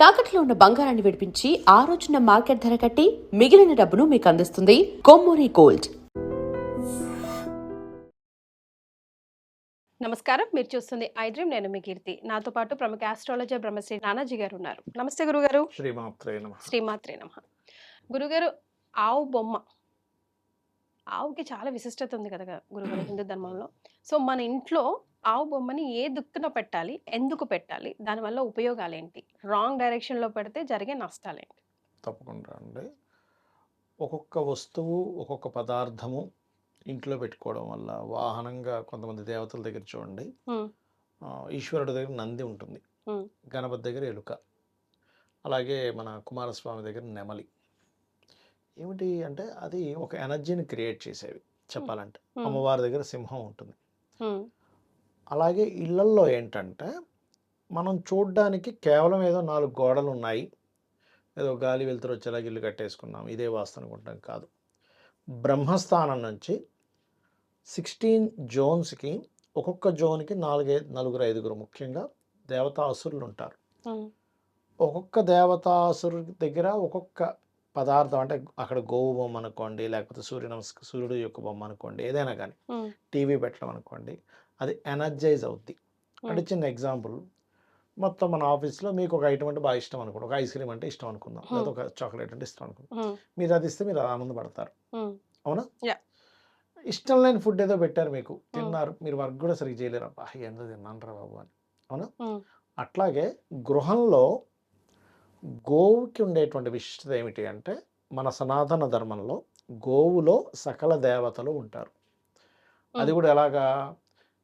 తాకట్లో ఉన్న బంగారాన్ని విడిపించి ఆ రోజున మార్కెట్ ధర కట్టి మిగిలిన డబ్బును మీకు అందిస్తుంది కొమ్మూరి గోల్డ్. నమస్కారం, మీరు చూస్తుంది ఐ డ్రీమ్. నేను మీ కీర్తి. నాతో పాటు ప్రముఖ ఆస్ట్రాలజర్ బ్రహ్మశ్రీ నానాజీ గారు ఉన్నారు. నమస్తే గురుగారు. శ్రీమాత్రే నమః. గురుగారు, ఆవు బొమ్మ, ఆవుకి చాలా విశిష్టత ఉంది కదా గురుగారు హిందూ ధర్మంలో. సో మన ఇంట్లో ఆవు బొమ్మని ఏ దిక్కున పెట్టాలి, ఎందుకు పెట్టాలి, దానివల్ల ఉపయోగాలు ఏంటి, రాంగ్ డైరెక్షన్ లో పెడితే జరిగే నష్టాలు ఏంటి? తప్పకుండా అండి. ఒక్కొక్క వస్తువు ఒక్కొక్క పదార్థము ఇంట్లో పెట్టుకోవడం వల్ల వాహనంగా కొంతమంది దేవతల దగ్గర చూడండి, ఈశ్వరుడి దగ్గర నంది ఉంటుంది, గణపతి దగ్గర ఎలుక, అలాగే మన కుమారస్వామి దగ్గర నెమలి. ఏమిటి అంటే అది ఒక ఎనర్జీని క్రియేట్ చేసేవి చెప్పాలంటే. అమ్మవారి దగ్గర సింహం ఉంటుంది. అలాగే ఇళ్లల్లో ఏంటంటే మనం చూడ్డానికి కేవలం ఏదో 4 గోడలు ఉన్నాయి, ఏదో గాలి వెలుతురు వచ్చేలాగా ఇల్లు కట్టేసుకున్నాం, ఇదే వాస్తు అనుకుంటాం. కాదు. బ్రహ్మస్థానం నుంచి 16 జోన్స్కి ఒక్కొక్క జోన్కి 4-5 ముఖ్యంగా దేవతాసురులు ఉంటారు. ఒక్కొక్క దేవతాసురు దగ్గర ఒక్కొక్క పదార్థం, అంటే అక్కడ గోవు బొమ్మ అనుకోండి, లేకపోతే సూర్యుడు యొక్క బొమ్మ అనుకోండి, ఏదైనా కానీ టీవీ పెట్టడం అనుకోండి, అది ఎనర్జైజ్ అవుద్ది. అంటే చిన్న ఎగ్జాంపుల్, మొత్తం మన ఆఫీస్లో మీకు ఒక ఐటమ్ అంటే బాగా ఇష్టం అనుకోండి, ఒక ఐస్ క్రీమ్ అంటే ఇష్టం అనుకుందాం, లేదా ఒక చాక్లెట్ అంటే ఇష్టం అనుకుందాం. మీరు అది ఇస్తే మీరు ఆనందపడతారు, అవునా? ఇష్టం లేని ఫుడ్ ఏదో పెట్టారు, మీకు తిన్నారు, మీరు వర్క్ కూడా సరిగ్గా చేయలేరు, అబ్బా ఎంత తిన్నాను రా బాబు అని, అవునా? అట్లాగే గృహంలో గోవుకి ఉండేటువంటి విశిష్టత ఏమిటి అంటే, మన సనాతన ధర్మంలో గోవులో సకల దేవతలు ఉంటారు. అది కూడా ఎలాగా,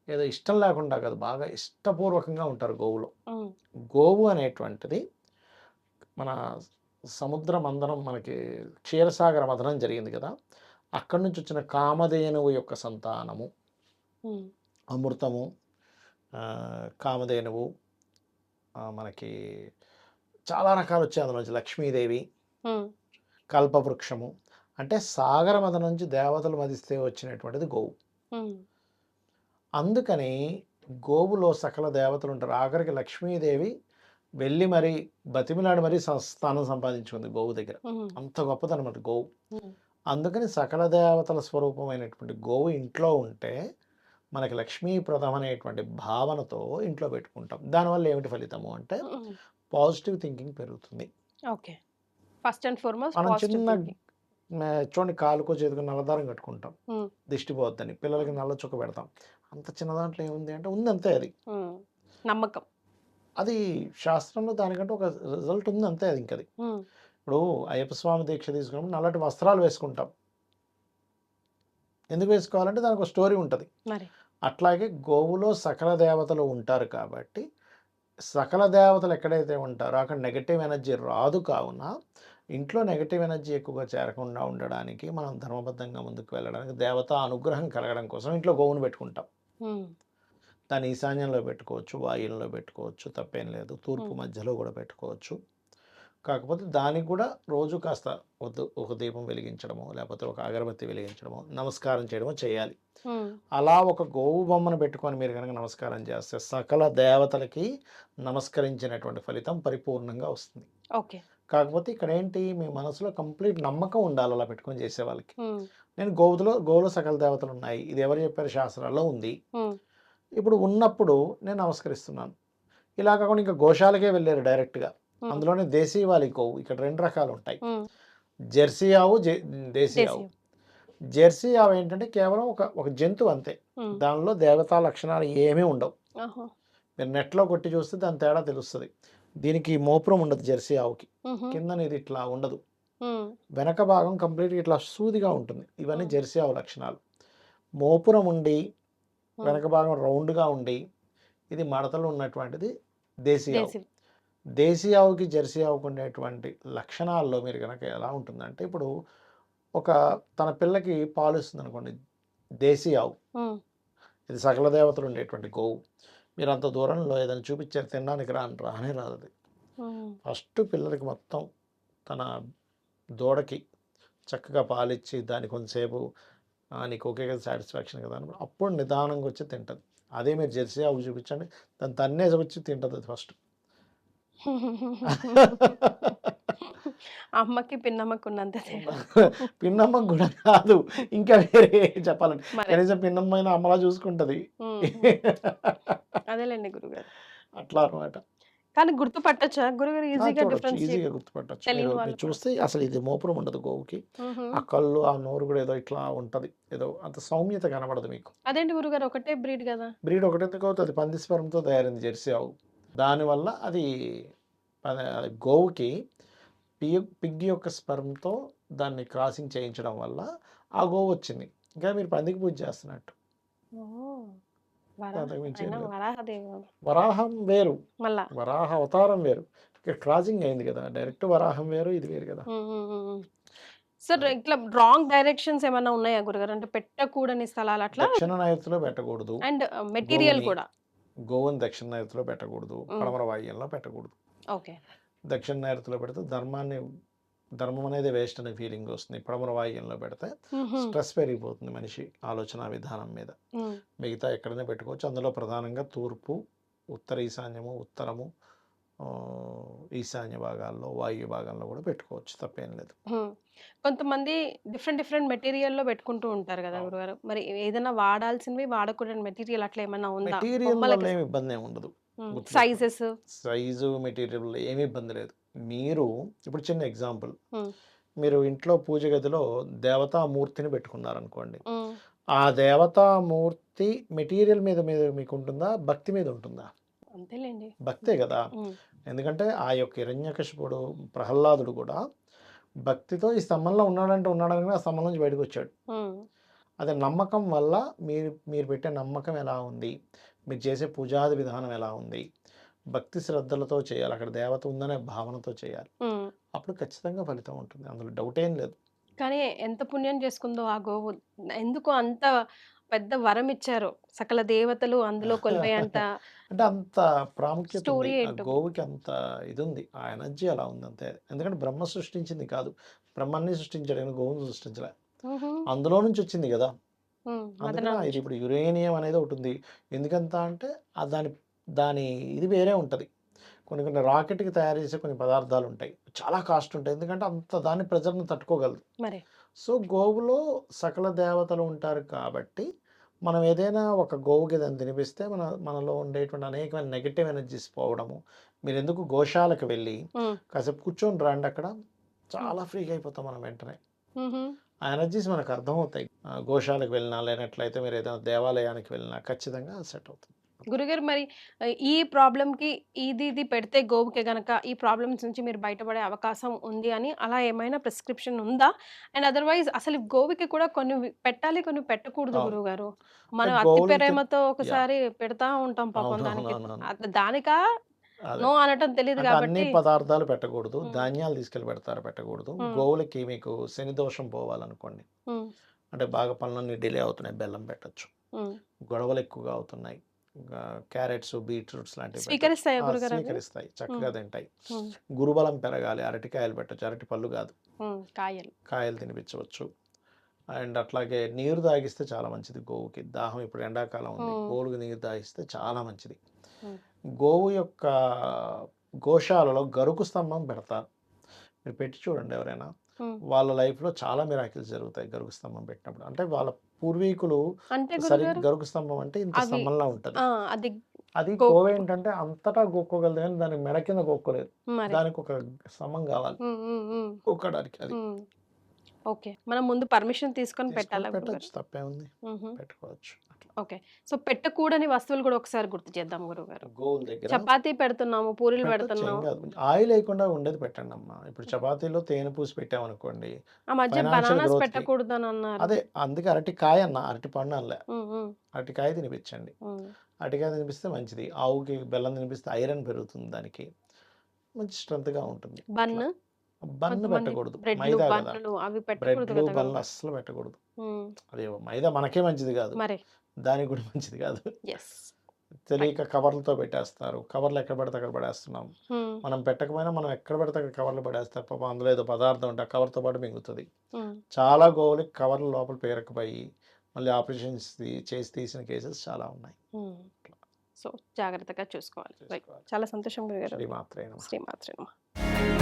ఏదో ఇష్టం లేకుండా కాదు, బాగా ఇష్టపూర్వకంగా ఉంటారు గోవులో. గోవు అనేటువంటిది మన సముద్ర మందనం, మనకి క్షీరసాగర మథనం జరిగింది కదా, అక్కడి నుంచి వచ్చిన కామధేనువు యొక్క సంతానము, అమృతము, కామధేనువు, మనకి చాలా రకాలు వచ్చాయి, అందులో నుంచి లక్ష్మీదేవి, కల్పవృక్షము, అంటే సాగర మథనం నుంచి దేవతలు మదిస్తే వచ్చినటువంటిది గోవు. అందుకని గోవులో సకల దేవతలు ఉంటారు. ఆఖరికి లక్ష్మీదేవి వెళ్ళి మరి బతిమిలాడి మరీ స్థానం సంపాదించుకుంది గోవు దగ్గర, అంత గొప్పదనమాట గోవు. అందుకని సకల దేవతల స్వరూపమైనటువంటి గోవు ఇంట్లో ఉంటే మనకి లక్ష్మీప్రదం అనేటువంటి భావనతో ఇంట్లో పెట్టుకుంటాం. దానివల్ల ఏమిటి ఫలితము అంటే పాజిటివ్ థింకింగ్ పెరుగుతుంది. ఓకే, ఫస్ట్ అండ్ ఫార్మోస్ట్ మనం చిన్న చూడండి, కాలుకో చేతికి నల్లదారం కట్టుకుంటాం, దిష్టి పోద్దని, పిల్లలకి నల్ల చుక్క పెడతాం. అంత చిన్న దాంట్లో ఏముంది అంటే ఉంది అంతే, అది నమ్మకం. అది శాస్త్రంలో దానికంటే ఒక రిజల్ట్ ఉంది అంతే, అది ఇంకది. ఇప్పుడు అయ్యప్ప స్వామి దీక్ష తీసుకున్నప్పుడు నల్లటి వస్త్రాలు వేసుకుంటాం. ఎందుకు వేసుకోవాలంటే దానికి ఒక స్టోరీ ఉంటుంది. అట్లాగే గోవులో సకల దేవతలు ఉంటారు కాబట్టి, సకల దేవతలు ఎక్కడైతే ఉంటారో అక్కడ నెగటివ్ ఎనర్జీ రాదు. కావున ఇంట్లో నెగటివ్ ఎనర్జీ ఎక్కువగా చేరకుండా ఉండడానికి, మనం ధర్మబద్ధంగా ముందుకు వెళ్ళడానికి, దేవతా అనుగ్రహం కలగడం కోసం ఇంట్లో గోవును పెట్టుకుంటాం. దాన్ని ఈశాన్యంలో పెట్టుకోవచ్చు, వాయువులో పెట్టుకోవచ్చు, తప్పేం లేదు. తూర్పు మధ్యలో కూడా పెట్టుకోవచ్చు. కాకపోతే దానికి కూడా రోజు కాస్త ఒక దీపం వెలిగించడమో, లేకపోతే ఒక అగరబత్తి వెలిగించడమో, నమస్కారం చేయడమో చేయాలి. అలా ఒక గోవు బొమ్మను పెట్టుకొని మీరు కనుక నమస్కారం చేస్తే సకల దేవతలకి నమస్కరించినటువంటి ఫలితం పరిపూర్ణంగా వస్తుంది. కాకపోతే ఇక్కడ ఏంటి, మీ మనసులో కంప్లీట్ నమ్మకం ఉండాలి అలా పెట్టుకొని చేసే వాళ్ళకి. నేను గోవులో సకల దేవతలు ఉన్నాయి, ఇది ఎవరు చెప్పారు, శాస్త్రాల్లో ఉంది. ఇప్పుడు ఉన్నప్పుడు నేను నమస్కరిస్తున్నాను. ఇలా కాకుండా ఇంకా గోశాలకే వెళ్ళారు డైరెక్ట్గా, అందులోనే దేశీవాలి గోవు. ఇక్కడ 2 రకాలు ఉంటాయి, జెర్సీ ఆవు, దేశీ ఆవు. జెర్సీ ఆవు ఏంటంటే కేవలం ఒక జంతువు అంతే, దానిలో దేవతా లక్షణాలు ఏమీ ఉండవు. మీరు నెట్లో కొట్టి చూస్తే దాని తేడా తెలుస్తుంది. దీనికి మోపురం ఉండదు జెర్సీ ఆవుకి, కింద ఇది ఇట్లా ఉండదు, వెనక భాగం కంప్లీట్గా ఇట్లా సూదిగా ఉంటుంది. ఇవన్నీ జెర్సీ ఆవు లక్షణాలు. మోపురం ఉండి వెనక భాగం రౌండ్గా ఉండి ఇది మడతలు ఉన్నటువంటిది దేశీ ఆవు. దేశీ ఆవుకి జెర్సీ ఆవుకు ఉండేటువంటి లక్షణాల్లో మీరు కనుక ఎలా ఉంటుందంటే, ఇప్పుడు తన పిల్లకి పాలు ఇస్తుంది అనుకోండి దేశీ ఆవు, ఇది సకల దేవతలు ఉండేటువంటి గోవు. మీరు అంత దూరంలో ఏదైనా చూపించారు తినడానికి రానే రాదు అది. ఫస్ట్ పిల్లలకి మొత్తం తన దూడకి చక్కగా పాలిచ్చి దాన్ని కొంతసేపు నీకు ఓకే కదా, సాటిస్ఫాక్షన్ కదా అని అప్పుడు నిదానంగా వచ్చి తింటుంది. అదే మీరు జెర్సీ ఆవు చూపించండి, దాన్ని తన్నేసి వచ్చి తింటుంది అది ఫస్ట్. అమ్మకి పిన్నమ్మకి ఉన్నంత తేడా. పిన్నమ్మ కూడా కాదు, ఇంకా వేరే చెప్పాలంటే మరి కనీసం పిన్నమ్మైన అమ్మలా చూసుకుంటది. అదేలేండి గురుగారు. అట్లా అనమాట. కానీ గుర్తుపట్టొచ్చా గురుగారు ఈజీగా చూడొచ్చు, డిఫరెన్స్ ఈజీగా గుర్తుపట్టొచ్చు. తెలియని మీరు వాళ్ళు కూడా? చూస్తే అసలు ఇది మోపురం ఉండదు గోవుకి. హుహు. ఆ కళ్ళు, ఆ నోరు కూడా ఏదో ఇట్లా ఉంటది. ఏదో అంత సౌమ్యత కనబడదు మీకు. అదేంటి గురుగారు ఒకటే బ్రీడ్ గదా! బ్రీడ్ ఒకటెందుకు అవుతది, పంది స్పెర్మ్‌తో తయారైంది జెర్సీ ఆవు. దానివల్ల అది అది గోవుకి పిగ్ యొక్క స్పెర్మ్‌తో దాన్ని క్రాసింగ్ చేయించడం వల్ల ఆ గోవు వచ్చింది. ఇంకా మీరు పందికి పూజ చేస్తున్నట్టు. ఓహ్! అంతకు మించి ఏం అయినా లేదు. వరాహదేవి వరాహం వేరు, మళ్ళా. వరాహ అవతారం వేరు. ఇక్కడ క్రాసింగ్ అయింది కదా! డైరెక్ట్ వరాహం వేరు, ఇది వేరు కదా! హ్మ్. హ్మ్. హ్మ్. హ్మ్. సార్ ఇట్లా రాంగ్ డైరెక్షన్స్ ఏమన్నా ఉన్నాయా గురుగారు? అంటే పెట్టకూడని స్థలాలు అట్లా? దక్షిణ నైరుతిలో పెట్టకూడదు. అండ్ మెటీరియల్ గోవుని కూడా. గోవుని దక్షిణ నైరుతిలో పెట్టకూడదు. హ్మ్. పడమర వాయువ్యంలో పెట్టకూడదు. ఓకే. దక్షిణ నైరుతిలో పెడితే ధర్మం అనేది వేస్ట్ అనే ఫీలింగ్ వస్తుంది. పడమర వాయువ్యంలో పెడితే హుహు. స్ట్రెస్ పెరిగిపోతుంది మనిషి ఆలోచన విధానం మీద. హ్మ్. మిగతా ఎక్కడైనా పెట్టుకోవచ్చు. అందులో ప్రధానంగా తూర్పు, ఉత్తర ఈశాన్యము, ఉత్తరము, ఈశాన్య భాగాల్లో, వాయువ్య భాగంలో కూడా పెట్టుకోవచ్చు. తప్పేం లేదు. హ్మ్. కొంతమంది డిఫరెంట్ మెటీరియల్‌లో పెట్టుకుంటూ ఉంటారు గదా అవును. గురుగారు. మరి ఏదైనా వాడాల్సినవి, వాడకూడని మెటీరియల్ అట్లా ఏమన్నా ఉందా? మెటీరియల్ వల్ల బొమ్మలకి ఏమి ఇబ్బంది ఏమి ఉండదు. గుర్తుపెట్టుకోండి. సైజెస్. సైజు, మెటీరియల్ ఏమి ఇబ్బంది లేదు. మీరు ఇప్పుడు చిన్న ఎగ్జాంపుల్, హ్మ్. మీరు ఇంట్లో పూజ గదిలో దేవతామూర్తిని పెట్టుకున్నారనుకోండి. హ్మ్. ఆ దేవతామూర్తి మెటీరియల్ మీద మీకు ఉంటుందా? భక్తి మీద ఉంటుందా? అంతేలెండి. భక్తే కదా! హ్మ్. ఎందుకంటే ఆ యొక్క హిరణ్యకశిపుడు, ప్రహ్లాదుడు కూడా భక్తితో ఈ స్తంభంలో ఉన్నాడంటే ఉన్నాడని ఆ స్తంభం నుంచి బయటకొచ్చాడు. హ్మ్. అదే నమ్మకం వల్ల మీరు మీరు పెట్టే నమ్మకం ఎలా ఉంది? మీరు చేసే పూజాది విధానం ఎలా ఉంది? భక్తి శ్రద్ధలతో చేయాలి. అక్కడ దేవత ఉందనే భావనతో చేయాలి. హ్మ్. అప్పుడు ఖచ్చితంగా ఫలితం ఉంటుంది. అందులో డౌట్ ఏం లేదు. కానీ ఎంత పుణ్యం చేసుకుందో ఆ గోవు. ఎందుకో అంత పెద్ద వరం ఇచ్చారో. సకల దేవతలు అందులో కొలువయ్యేంత అంటే అంత ప్రాముఖ్యత ఉంది. స్టోరీ ఆ ఏంటో. గోవుకి అంత ఇదుంది. ఆ ఎనర్జీ అలా ఉంది అంతే. ఎందుకంటే బ్రహ్మ సృష్టించింది కాదు. బ్రహ్మాన్ని సృష్టించాడు గానీ గోవుని సృష్టించలే. హుహు. అందులో నుంచి వచ్చింది గదా! హ్మ్. అందుకని మదన ఇది ఇప్పుడు యురేనియం అనేది ఒకటుంది. ఎందుకంత అంటే దాని దాని ఇది వేరే ఉంటది. కొన్ని రాకెట్‌కి తయారు చేసే కొన్ని పదార్థాలుంటాయి. చాలా కాస్ట్ ఉంటాయి. ఎందుకంటే అంత దాని ప్రెషర్‌ని తట్టుకోగలదు. మరి. సో, గోవులో సకల దేవతలు ఉంటారు కాబట్టి, మనం ఏదైనా ఒక గోవుకి ఏదైనా తినిపిస్తే మనలో ఉండేటువంటి అనేకమైన నెగెటివ్ ఎనర్జీస్ పోవడము. మీరెందుకు గోశాలకు వెళ్ళి హ్మ్. కాసేపు కూర్చొని రండి అక్కడ. హ్మ్. చాలా ఫ్రీగా అయిపోతాం మనం వెంటనే. హుహు. ఆ ఎనర్జీస్ మనకు అర్థమవుతాయి. గోశాలకు వెళ్ళినా, లేనట్లయితే మీరు ఏదైనా దేవాలయానికి వెళ్ళినా ఖచ్చితంగా సెట్ అవుతుంది. గురుగారు మరి ఈ ప్రాబ్లమ్‌కి ఇది పెడితే గోవుకి గనక ఈ ప్రాబ్లమ్స్ నుంచి మీరు బయటపడే అవకాశం ఉంది అని అలా ఏమైనా ప్రిస్క్రిప్షన్ ఉందా? అండ్ అదర్‌వైజ్ అసలు గోవుకి కూడా కొన్ని పెట్టాలి, కొన్ని పెట్టకూడదు అవును. గురువుగారు. అంటే మనం అతి గోవులకి ప్రేమతో యాహ్! ఒకసారి పెడతా ఉంటాం పాపం దానికి. అవునవునవునవును. దానికా అదే. నో అనటం తెలీదు అంటే అన్ని గాబట్టి పదార్థాలు పెట్టకూడదు. హ్మ్. ధాన్యాలు తీసుకెళ్ళి పెడతారు, పెట్టకూడదు. హ్మ్. గోవులకి మీకు శని దోషం పోవాలనుకోండి. హ్మ్. అంటే బాగా పనులన్నీ డిలే అవుతున్నాయి. బెల్లం పెట్టొచ్చు. హ్మ్. గొడవలు ఎక్కువగా అవుతున్నాయి. ఇంకా క్యారెట్స్, బీట్రూట్స్ లాంటివి పెట్టొచ్చు. స్వీకరిస్తాయా ఆ! గురుగారు అవి? స్వీకరిస్తాయి. హ్మ్. చక్కగా తింటాయి. హ్మ్. గురుబలం పెరగాలి. అరటికాయలు పెట్టొచ్చు. అరటి పళ్ళు కాదు. హ్మ్. కాయలు. కాయలు తినిపించవచ్చు. అండ్ అట్లాగే నీరు తాగిస్తే చాలా మంచిది గోవుకి. దాహం ఇప్పుడు ఎండాకాలం ఉంది. హ్మ్. గోవుకి నీరు తాగిస్తే చాలా మంచిది. హ్మ్. గోవు యొక్క గోశాలలో గరుకు స్తంభం పెడతారు. మీరు పెట్టి చూడండి ఎవరైనా. హ్మ్. వాళ్ళ లైఫ్‌లో చాలా మిరాకిల్స్ జరుగుతాయి గరుకు స్తంభం పెట్టినప్పుడు. అంటే వాళ్ళ పూర్వీకులు అంటే గురుగారు గరుకు స్తంభం అంటే ఇంత అవి స్తంభంలా ఉంటది. ఆ! అది అది గో గోవేంటంటే అంతటా గోక్కోగలదు గానీ దాని మెడ కింద గోక్కోలేదు. మరి. దానికొక స్తంభం గావాలి హ్మ్. హ్మ్. హ్మ్. గోక్కడానికి అది. హ్మ్. ఓకే. మనం ముందు పర్మిషన్ తీసుకొని తీసుకొని పెట్టాలా పెట్టొచ్చు. గురుగారు? తప్పేముంది. హుహు. పెట్టుకోవచ్చు. అట్లా. ఓకే. సో, పెట్టకూడని వస్తువులు గూడా ఒకసారి గుర్తు చేద్దాం గురువుగారు. గోవుల దగ్గర చపాతీ పెడుతున్నాము, పూరీలు పెట్టొచ్చు, ఏం పెడుతున్నాం. గాదు. ఆయిల్ లేకుండా ఉండేది పెట్టండమ్మా. ఇప్పుడు చపాతీలో తేనె పూసి పెట్టామనుకోండి, ఆ మధ్య ఫైనాన్షియల్ బనానాస్ గ్రోత్‌కి పెట్టకూడదనన్నారు. అదే అందుకే అరటికాయ అన్నా, అరటిపండు అనలే. హ్మ్. హ్మ్. అరటికాయ తినిపిచ్చండి. హ్మ్. అరటికాయ తినిపిస్తే మంచిది. ఆవుకి బెల్లం తినిపిస్తే ఐరన్ పెరుగుతుంది దానికి. మంచి స్ట్రెంగ్త్‌గా ఉంటుంది. బన్ అట్లా. బన్ కొంతమంది పెట్టకూడదు. బ్రెడ్‌లు, మైదా గదా! బన్నులు అవి పెట్టకూడదు బ్రెడ్‌లు, కదా బన్‌లు గురువుగారు. అస్సలు పెట్టకూడదు. హ్మ్. అది మైదా మనకే మంచిది గాదు. మరి. దానికి కూడా మంచిది గాదు. యెస్. రైట్. తెలియక కవర్లతో పెట్టేస్తారు. కవర్లు ఎక్కడ పడితే అక్కడ పడేస్తున్నాం. హ్మ్. మనం పెట్టకపోయినా మనం ఎక్కడ పడితే అక్కడ కవర్లు పడేస్తారు. పాపం అందులో ఏదో పదార్థం ఉంటే ఆ కవర్‌తో పాటు మిగులుతది. హ్మ్. చాలా గోవులకి కవర్లు లోపల పేరకపోయి మళ్ళీ ఆపరేషన్స్ చేసి తీసిన కేసెస్ చాలా ఉన్నాయి. హ్మ్. సో జాగ్రత్తగా చూసుకోవాలి. రైట్. చేసుకోవాలి. చాలా సంతోషం గురుగారు. శ్రీమాత్రే నమః. శ్రీమాత్రే నమః.